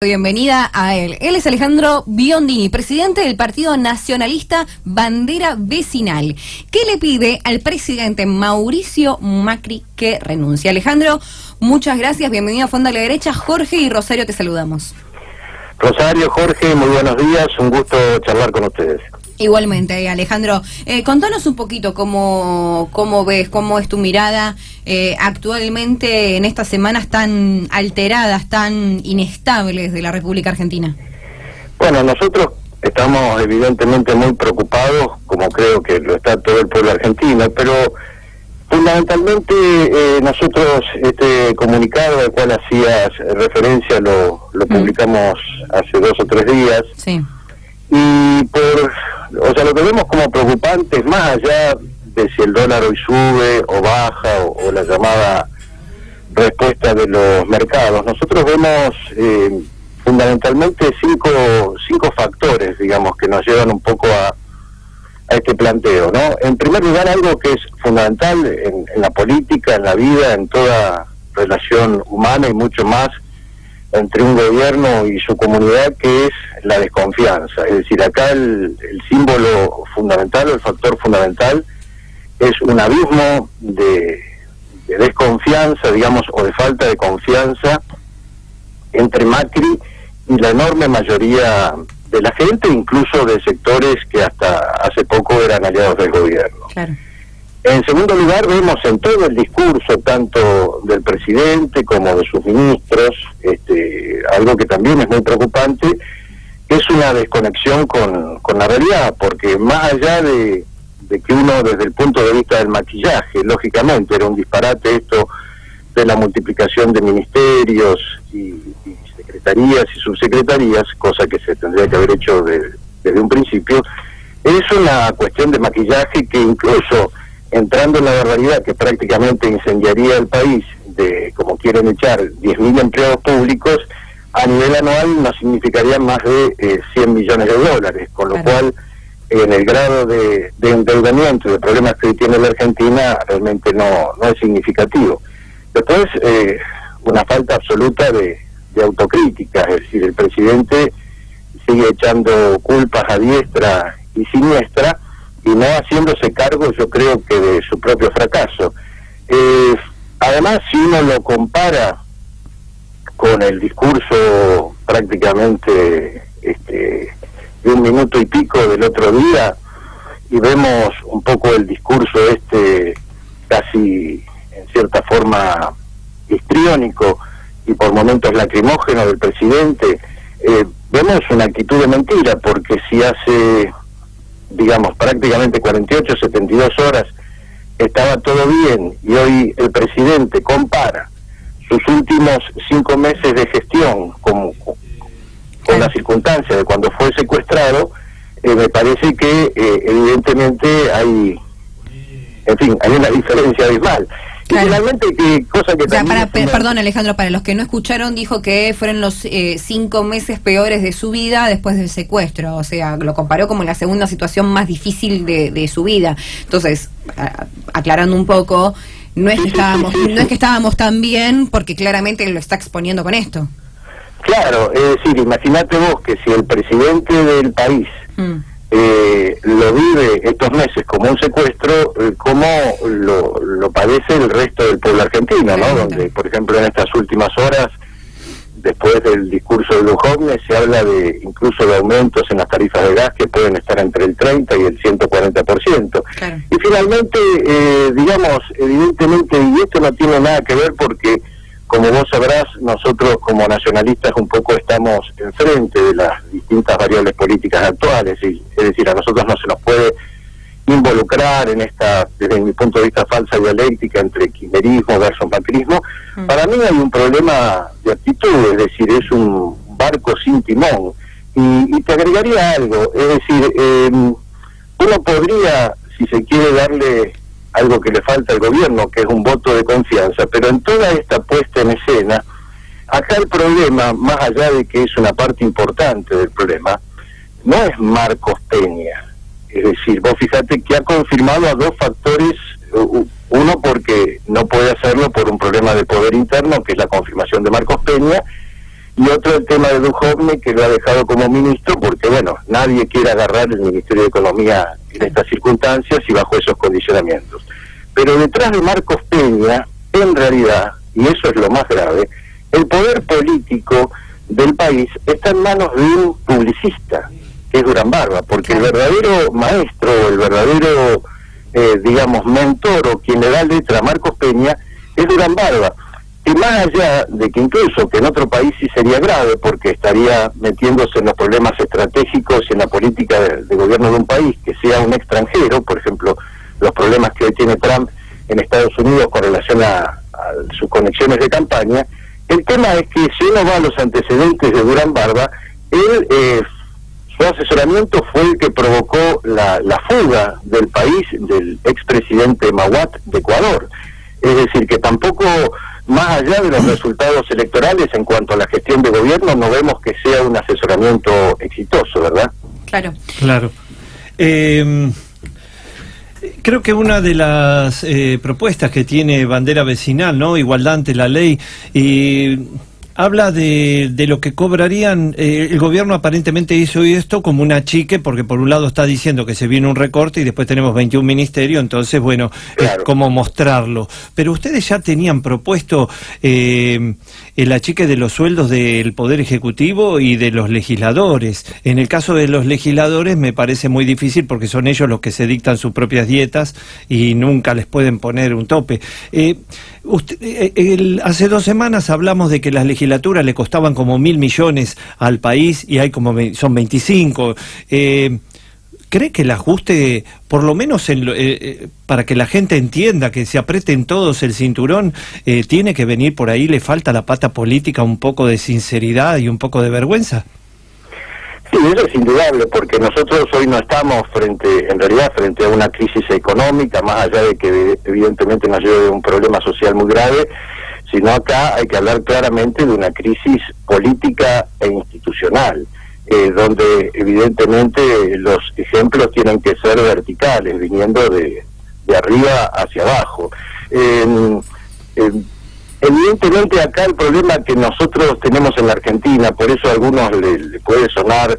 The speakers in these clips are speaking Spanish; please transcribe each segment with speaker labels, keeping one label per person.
Speaker 1: Bienvenida a él. Él es Alejandro Biondini, presidente del Partido Nacionalista Bandera Vecinal, que le pide al presidente Mauricio Macri que renuncie. Alejandro, muchas gracias, bienvenido a Fondo a la Derecha. Jorge y Rosario te saludamos.
Speaker 2: Rosario, Jorge, muy buenos días, un gusto charlar con ustedes.
Speaker 1: Igualmente, Alejandro, contanos un poquito cómo ves, cómo es tu mirada actualmente en estas semanas tan alteradas, tan inestables de la República Argentina.
Speaker 2: Bueno, nosotros estamos evidentemente muy preocupados, como creo que lo está todo el pueblo argentino, pero fundamentalmente nosotros este comunicado al cual hacías referencia lo publicamos hace 2 o 3 días.
Speaker 1: Sí.
Speaker 2: Y lo que vemos como preocupante, más allá de si el dólar hoy sube o baja o la llamada respuesta de los mercados, nosotros vemos fundamentalmente cinco factores, digamos, que nos llevan un poco a este planteo, ¿no? En primer lugar, algo que es fundamental en la política, en la vida, en toda relación humana y mucho más entre un gobierno y su comunidad, que es la desconfianza. Es decir, acá el símbolo fundamental o el factor fundamental es un abismo de desconfianza, digamos, o de falta de confianza entre Macri y la enorme mayoría de la gente, incluso de sectores que hasta hace poco eran aliados del gobierno. Claro. En segundo lugar, vemos en todo el discurso, tanto del presidente como de sus ministros, algo que también es muy preocupante, es una desconexión con la realidad, porque más allá de que uno, desde el punto de vista del maquillaje, lógicamente era un disparate esto de la multiplicación de ministerios y secretarías y subsecretarías, cosa que se tendría que haber hecho desde un principio, es una cuestión de maquillaje que incluso entrando en la barbaridad que prácticamente incendiaría el país, de como quieren echar 10.000 empleados públicos, a nivel anual no significaría más de 100 millones de dólares, con lo cual en el grado de endeudamiento y de problemas que tiene la Argentina realmente no es significativo. Después, una falta absoluta de autocrítica, es decir, el presidente sigue echando culpas a diestra y siniestra, y no haciéndose cargo, yo creo, que de su propio fracaso. Además, si uno lo compara con el discurso prácticamente de 1 minuto y pico del otro día, y vemos un poco el discurso casi en cierta forma histriónico y por momentos lacrimógeno del presidente, vemos una actitud de mentira, porque si hace, digamos, prácticamente 48, 72 horas estaba todo bien, y hoy el presidente compara sus últimos 5 meses de gestión con la circunstancia de cuando fue secuestrado, me parece que evidentemente hay una diferencia abismal. Claro. Y finalmente, cosa que
Speaker 1: perdón, Alejandro, para los que no escucharon, dijo que fueron los 5 meses peores de su vida después del secuestro. O sea, lo comparó como la segunda situación más difícil de su vida. Entonces, aclarando un poco, no es que estábamos tan bien, porque claramente lo está exponiendo con esto. Claro, es decir, imagínate vos que si el presidente del país lo vive estos meses como un secuestro, ¿cómo lo padece el resto del pueblo argentino, ¿no? Donde, por ejemplo, en estas últimas horas, después del discurso de Duhovne, se habla incluso de aumentos en las tarifas de gas que pueden estar entre el 30 y el 140%. Claro. Y finalmente, digamos, evidentemente, y esto no tiene nada que ver porque, como vos sabrás, nosotros como nacionalistas un poco estamos enfrente de las distintas variables políticas actuales, es decir, a nosotros no se nos puede involucrar en esta, desde mi punto de vista, falsa dialéctica entre kirchnerismo versus macrismo. Para mí hay un problema de actitud, es decir, es un barco sin timón. Y te agregaría algo, es decir, uno podría, si se quiere, darle algo que le falta al gobierno, que es un voto de confianza, pero en toda esta puesta en escena, acá el problema, más allá de que es una parte importante del problema, no es Marcos Peña. Es decir, vos fíjate que ha confirmado a 2 factores, uno porque no puede hacerlo por un problema de poder interno, que es la confirmación de Marcos Peña,
Speaker 2: y otro el tema de Duhovne, que lo ha dejado como ministro, porque bueno, nadie quiere agarrar el Ministerio de Economía en estas circunstancias y bajo esos condicionamientos. Pero detrás de Marcos Peña, en realidad, y eso es lo más grave, el poder político del país está en manos de un publicista, que es Durán Barba, porque el verdadero maestro, el verdadero, digamos, mentor, o quien le da letra a Marcos Peña, es Durán Barba, que más allá de que incluso que en otro país sí sería grave, porque estaría metiéndose en los problemas estratégicos y en la política de gobierno de un país, que sea un extranjero, por ejemplo, los problemas que hoy tiene Trump en Estados Unidos con relación a sus conexiones de campaña. El tema es que si uno va a los antecedentes de Durán Barba, su asesoramiento fue el que provocó la fuga del país del expresidente Mahuat de Ecuador. Es decir, que tampoco, más allá de los resultados electorales en cuanto a la gestión de gobierno, no vemos que sea un asesoramiento exitoso, ¿verdad?
Speaker 1: Claro.
Speaker 3: Claro. Creo que una de las propuestas que tiene Bandera Vecinal, ¿no? Igualdad ante la ley, habla de lo que cobrarían. El gobierno aparentemente hizo esto como un achique, porque por un lado está diciendo que se viene un recorte y después tenemos 21 ministerios, entonces bueno, claro, es como mostrarlo. Pero ustedes ya tenían propuesto el achique de los sueldos del Poder Ejecutivo y de los legisladores. En el caso de los legisladores me parece muy difícil, porque son ellos los que se dictan sus propias dietas y nunca les pueden poner un tope. Hace 2 semanas hablamos de que las legislaturas le costaban como 1.000 millones al país y hay como son 25. ¿Cree que el ajuste, por lo menos para que la gente entienda, que se aprieten todos el cinturón, tiene que venir por ahí? ¿Le falta la pata política, un poco de sinceridad y un poco de vergüenza?
Speaker 2: Sí, eso es indudable, porque nosotros hoy no estamos frente a una crisis económica, más allá de que evidentemente nos lleve a un problema social muy grave, sino acá hay que hablar claramente de una crisis política e institucional, donde evidentemente los ejemplos tienen que ser verticales, viniendo de arriba hacia abajo. Evidentemente acá el problema que nosotros tenemos en la Argentina, por eso a algunos le puede sonar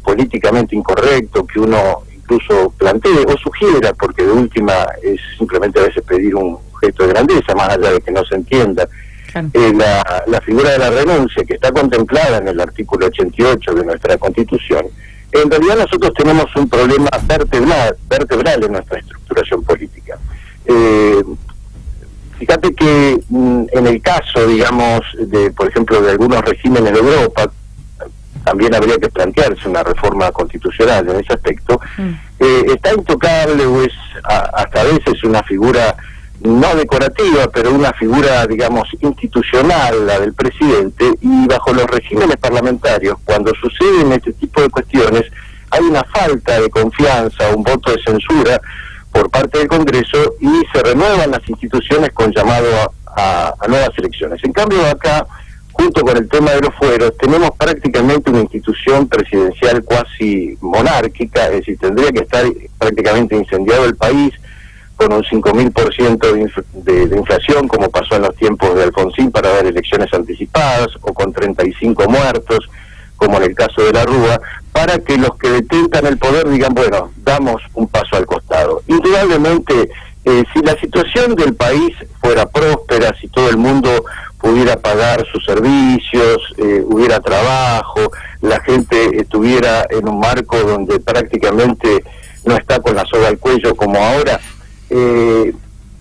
Speaker 2: políticamente incorrecto que uno incluso plantee o sugiera, porque de última es simplemente a veces pedir un gesto de grandeza, más allá de que no se entienda, la figura de la renuncia, que está contemplada en el artículo 88 de nuestra Constitución. En realidad nosotros tenemos un problema vertebral en nuestra estructuración política. Fíjate que en el caso, digamos, por ejemplo, de algunos regímenes de Europa, también habría que plantearse una reforma constitucional en ese aspecto. Está intocable, o es hasta a veces una figura no decorativa, pero una figura, digamos, institucional, la del presidente, y bajo los regímenes parlamentarios, cuando suceden este tipo de cuestiones, hay una falta de confianza, un voto de censura por parte del Congreso, y se renuevan las instituciones con llamado a nuevas elecciones. En cambio acá, junto con el tema de los fueros, tenemos prácticamente una institución presidencial cuasi monárquica, es decir, tendría que estar prácticamente incendiado el país, con un 5.000% de inflación, como pasó en los tiempos de Alfonsín para dar elecciones anticipadas, o con 35 muertos, como en el caso de la Rúa, para que los que detentan el poder digan, bueno, damos un paso al costado. Indudablemente, si la situación del país fuera próspera, si todo el mundo pudiera pagar sus servicios, hubiera trabajo, la gente estuviera en un marco donde prácticamente no está con la soga al cuello como ahora,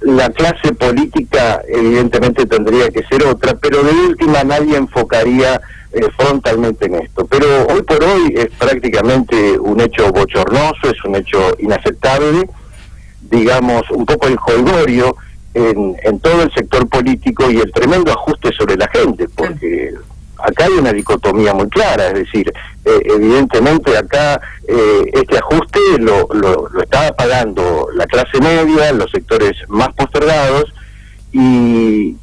Speaker 2: la clase política evidentemente tendría que ser otra, pero de última nadie enfocaría frontalmente en esto. Pero hoy por hoy es prácticamente un hecho bochornoso, es un hecho inaceptable, digamos, un poco el jolgorio en todo el sector político y el tremendo ajuste sobre la gente, porque acá hay una dicotomía muy clara, es decir, evidentemente acá este ajuste lo está pagando la clase media, los sectores más postergados, y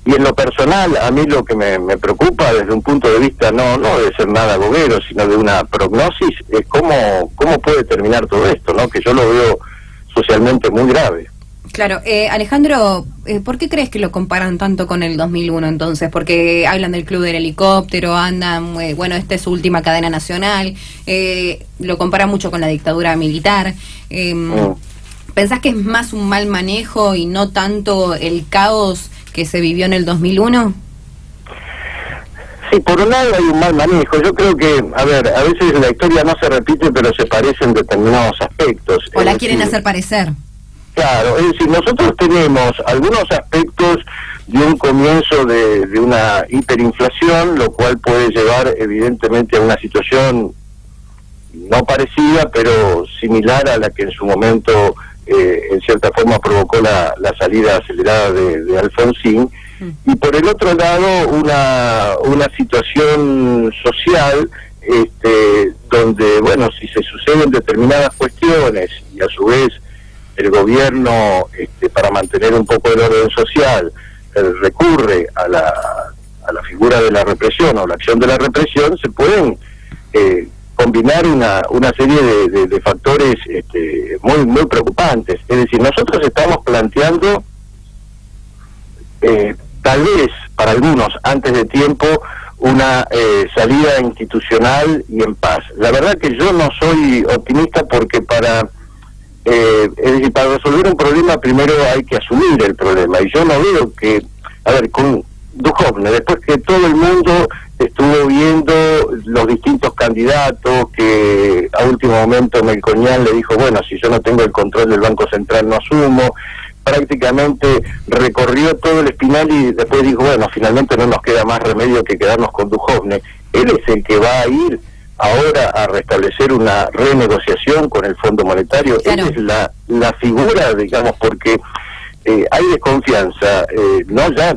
Speaker 2: en lo personal, a mí lo que me preocupa desde un punto de vista no de ser nada goguero, sino de una prognosis, es cómo puede terminar todo esto, ¿no? Que yo lo veo socialmente muy grave.
Speaker 1: Claro, Alejandro, ¿por qué crees que lo comparan tanto con el 2001 entonces? Porque hablan del Club del Helicóptero, andan, bueno, esta es su última cadena nacional, lo comparan mucho con la dictadura militar. ¿Pensás que es más un mal manejo y no tanto el caos que se vivió en el 2001?
Speaker 2: Sí, por un lado hay un mal manejo. Yo creo que, a veces la historia no se repite, pero se parece en determinados aspectos.
Speaker 1: O la quieren hacer parecer.
Speaker 2: Claro, es decir, nosotros tenemos algunos aspectos de un comienzo de una hiperinflación, lo cual puede llevar evidentemente a una situación no parecida, pero similar a la que en su momento, en cierta forma, provocó la salida acelerada de Alfonsín. Y por el otro lado, una situación social donde, bueno, si se suceden determinadas cuestiones y a su vez el gobierno, para mantener un poco el orden social, recurre a la figura de la represión o la acción de la represión, se pueden combinar una serie de factores muy, muy preocupantes. Es decir, nosotros estamos planteando tal vez para algunos antes de tiempo una salida institucional y en paz. La verdad que yo no soy optimista porque para resolver un problema primero hay que asumir el problema, y yo no veo que, con Duhovne, después que todo el mundo estuvo viendo los distintos candidatos, que a último momento Melconian le dijo, bueno, si yo no tengo el control del Banco Central no asumo, prácticamente recorrió todo el espinal y después dijo, bueno, finalmente no nos queda más remedio que quedarnos con Duhovne. Él es el que va a ir ahora a restablecer una renegociación con el Fondo Monetario. Claro. Él es la figura, digamos, porque hay desconfianza, no ya,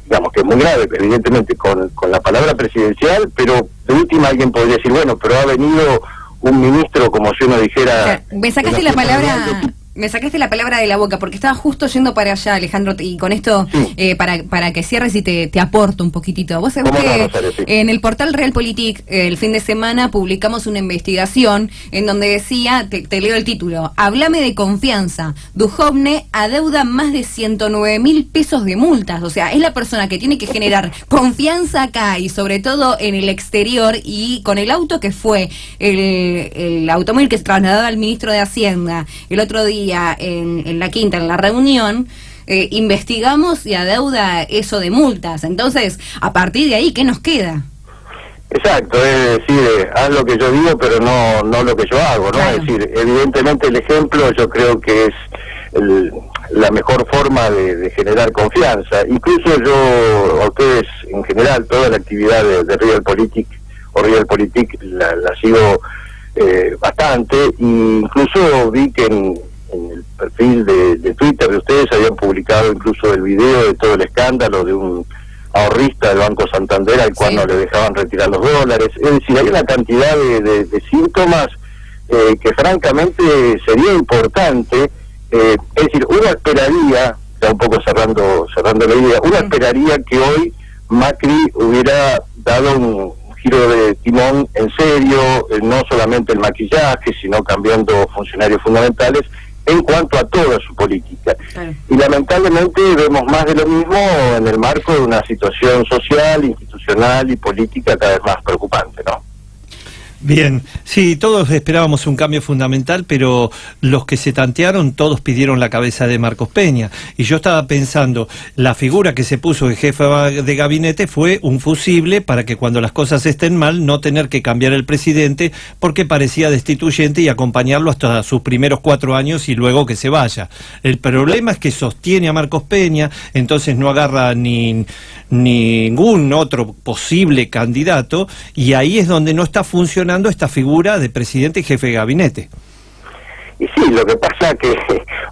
Speaker 2: digamos, que es muy grave, evidentemente, con la palabra presidencial, pero de última alguien podría decir, bueno, pero ha venido un ministro como si uno dijera...
Speaker 1: Claro, me sacaste la palabra de la boca, porque estaba justo yendo para allá, Alejandro, y con esto, para que cierres y te aporto un poquitito. Vos sabés que en el portal Realpolitik, el fin de semana, publicamos una investigación en donde decía, te leo el título, "Háblame de confianza, Duhovne adeuda más de 109.000 pesos de multas". O sea, es la persona que tiene que generar confianza acá y sobre todo en el exterior, y con el auto que fue el automóvil que se trasladaba al ministro de Hacienda el otro día en la quinta, en la reunión, investigamos y adeuda eso de multas. Entonces, a partir de ahí, ¿qué nos queda?
Speaker 2: Exacto, es decir, haz lo que yo digo, pero no lo que yo hago, ¿no? Claro. Es decir, evidentemente el ejemplo yo creo que es la mejor forma de generar confianza. Incluso yo, a ustedes en general, toda la actividad de Realpolitik o Realpolitik la sigo bastante, e incluso vi que en el perfil de Twitter de ustedes habían publicado incluso el video de todo el escándalo de un ahorrista del Banco Santander al cual no le dejaban retirar los dólares. Es decir, hay una cantidad de síntomas que francamente sería importante. Es decir, uno esperaría, ya un poco cerrando la idea, uno esperaría que hoy Macri hubiera dado un giro de timón en serio, no solamente el maquillaje, sino cambiando funcionarios fundamentales en cuanto a toda su política. Y lamentablemente vemos más de lo mismo en el marco de una situación social, institucional y política cada vez más preocupante, ¿no?
Speaker 3: Bien, sí, todos esperábamos un cambio fundamental, pero los que se tantearon, todos pidieron la cabeza de Marcos Peña. Y yo estaba pensando, la figura que se puso de jefe de gabinete fue un fusible para que cuando las cosas estén mal, no tener que cambiar el presidente, porque parecía destituyente, y acompañarlo hasta sus primeros 4 años y luego que se vaya. El problema es que sostiene a Marcos Peña, entonces no agarra ningún otro posible candidato, y ahí es donde no está funcionando esta figura de presidente y jefe de gabinete.
Speaker 2: Y sí, lo que pasa que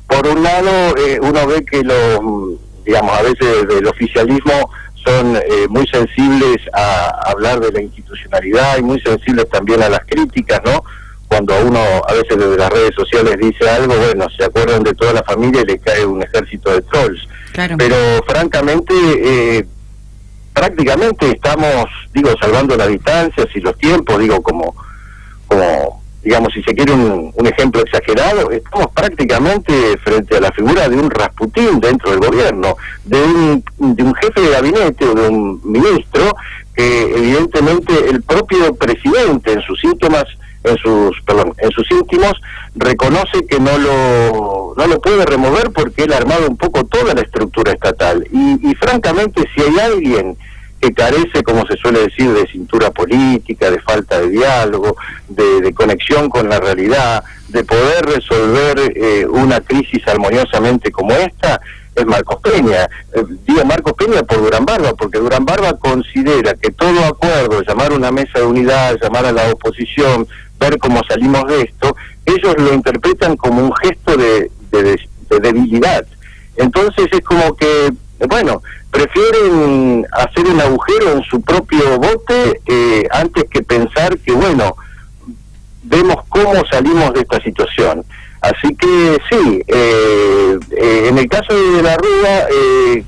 Speaker 2: por un lado uno ve que a veces del oficialismo son muy sensibles a hablar de la institucionalidad y muy sensibles también a las críticas, ¿no? Cuando uno a veces desde las redes sociales dice algo, bueno, se acuerdan de toda la familia y le cae un ejército de trolls. Claro. Pero francamente prácticamente estamos, salvando las distancias y los tiempos, como digamos, si se quiere un ejemplo exagerado, estamos prácticamente frente a la figura de un Rasputín dentro del gobierno, de un jefe de gabinete o de un ministro que evidentemente el propio presidente en sus íntimos reconoce que no lo puede remover porque él ha armado un poco toda la estructura estatal. Y francamente, si hay alguien que carece, como se suele decir, de cintura política, de falta de diálogo, de conexión con la realidad, de poder resolver una crisis armoniosamente como esta, es Marcos Peña. Digo Marcos Peña por Durán Barba, porque Durán Barba considera que todo acuerdo, llamar a una mesa de unidad, llamar a la oposición, ver cómo salimos de esto, ellos lo interpretan como un gesto de debilidad. Entonces es como que, bueno, prefieren hacer un agujero en su propio bote antes que pensar que, bueno, vemos cómo salimos de esta situación. Así que sí, en el caso de la Rúa,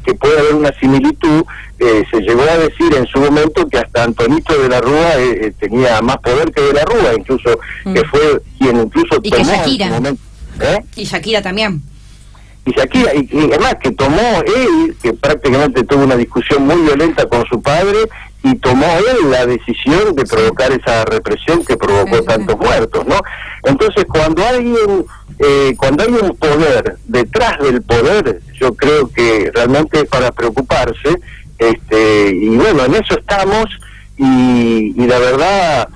Speaker 2: que puede haber una similitud, se llegó a decir en su momento que hasta Antonito de la Rúa tenía más poder que de la Rúa, incluso que fue quien incluso
Speaker 1: y
Speaker 2: tomó
Speaker 1: que Shakira.
Speaker 2: en su momento.
Speaker 1: Y Shakira también.
Speaker 2: Y Shakira, y además que tomó él, que prácticamente tuvo una discusión muy violenta con su padre, y tomó él la decisión de provocar esa represión que provocó tantos muertos, ¿no? Entonces, cuando hay un poder detrás del poder, yo creo que realmente es para preocuparse, y bueno, en eso estamos, y la verdad,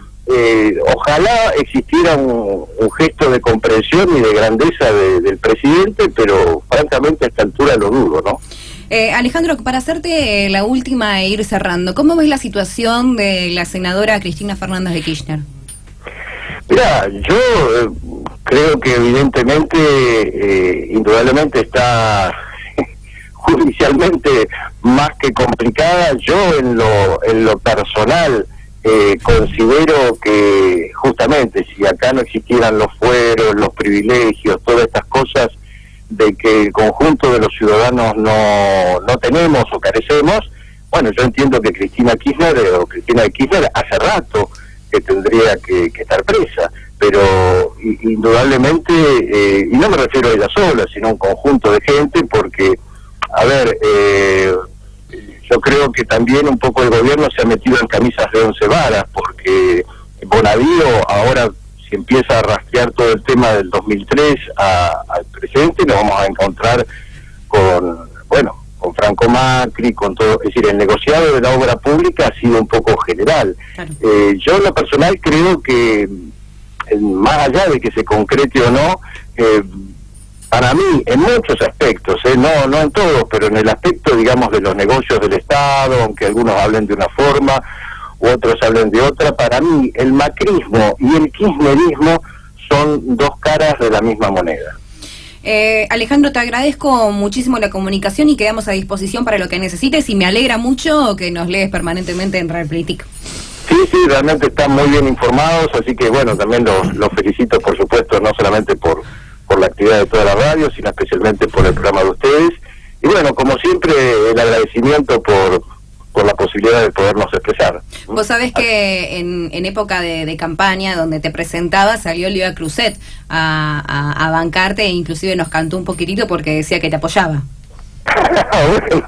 Speaker 2: ojalá existiera un gesto de comprensión y de grandeza del presidente, pero francamente a esta altura lo dudo, ¿no?
Speaker 1: Alejandro, para hacerte la última e ir cerrando, ¿cómo ves la situación de la senadora Cristina Fernández de Kirchner?
Speaker 2: Mira, yo creo que evidentemente, indudablemente está judicialmente más que complicada. Yo en lo personal considero que justamente si acá no existieran los fueros, los privilegios, todas estas cosas de que el conjunto de los ciudadanos no tenemos o carecemos, bueno, yo entiendo que Cristina de Kirchner hace rato que tendría que estar presa, pero indudablemente, y no me refiero a ella sola, sino a un conjunto de gente, porque, a ver, yo creo que también un poco el gobierno se ha metido en camisas de 11 varas, porque Bonadío ahora, si empieza a rastrear todo el tema del 2003 al presente, nos vamos a encontrar con Franco Macri, con todo, es decir, el negociado de la obra pública ha sido un poco general. Claro. Yo en lo personal creo que, más allá de que se concrete o no, para mí, en muchos aspectos, no en todos, pero en el aspecto, digamos, de los negocios del Estado, aunque algunos hablen de una forma u otros hablen de otra, para mí el macrismo y el kirchnerismo son dos caras de la misma moneda.
Speaker 1: Alejandro, te agradezco muchísimo la comunicación y quedamos a disposición para lo que necesites, y me alegra mucho que nos lees permanentemente en Realpolitik.
Speaker 2: Sí, realmente están muy bien informados, así que bueno, también los felicito, por supuesto, no solamente por la actividad de toda la radio, sino especialmente por el programa de ustedes. Y bueno, como siempre, el agradecimiento por la posibilidad de podernos expresar.
Speaker 1: Vos sabés que en época de campaña, donde te presentabas, salió Lía Cruzet a bancarte, e inclusive nos cantó un poquitito porque decía que te apoyaba.
Speaker 2: Bueno,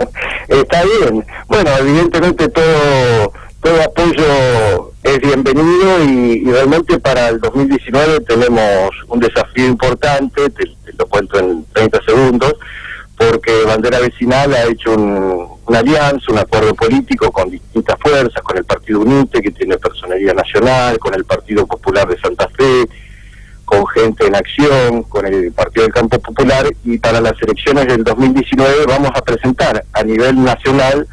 Speaker 2: está bien. Bueno, evidentemente todo apoyo es bienvenido, y realmente para el 2019 tenemos un desafío importante, te lo cuento en 30 segundos, porque Bandera Vecinal ha hecho una alianza, un acuerdo político con distintas fuerzas, con el Partido UNITE, que tiene personería nacional, con el Partido Popular de Santa Fe, con Gente en Acción, con el Partido del Campo Popular, y para las elecciones del 2019 vamos a presentar a nivel nacional,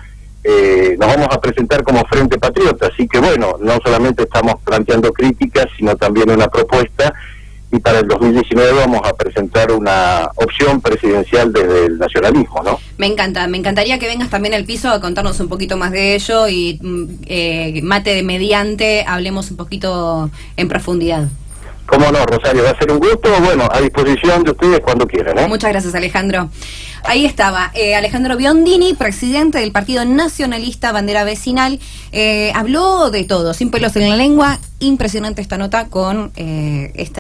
Speaker 2: nos vamos a presentar como Frente Patriota, así que bueno, no solamente estamos planteando críticas, sino también una propuesta, y para el 2019 vamos a presentar una opción presidencial desde el nacionalismo, ¿no?
Speaker 1: Me encantaría que vengas también al piso a contarnos un poquito más de ello, y mate de mediante, hablemos un poquito en profundidad.
Speaker 2: Cómo no, Rosario, va a ser un gusto, bueno, a disposición de ustedes cuando quieran, ¿eh?
Speaker 1: Muchas gracias, Alejandro. Ahí estaba Alejandro Biondini, presidente del Partido Nacionalista Bandera Vecinal. Habló de todo, sin pelos en la lengua. Impresionante esta nota con esta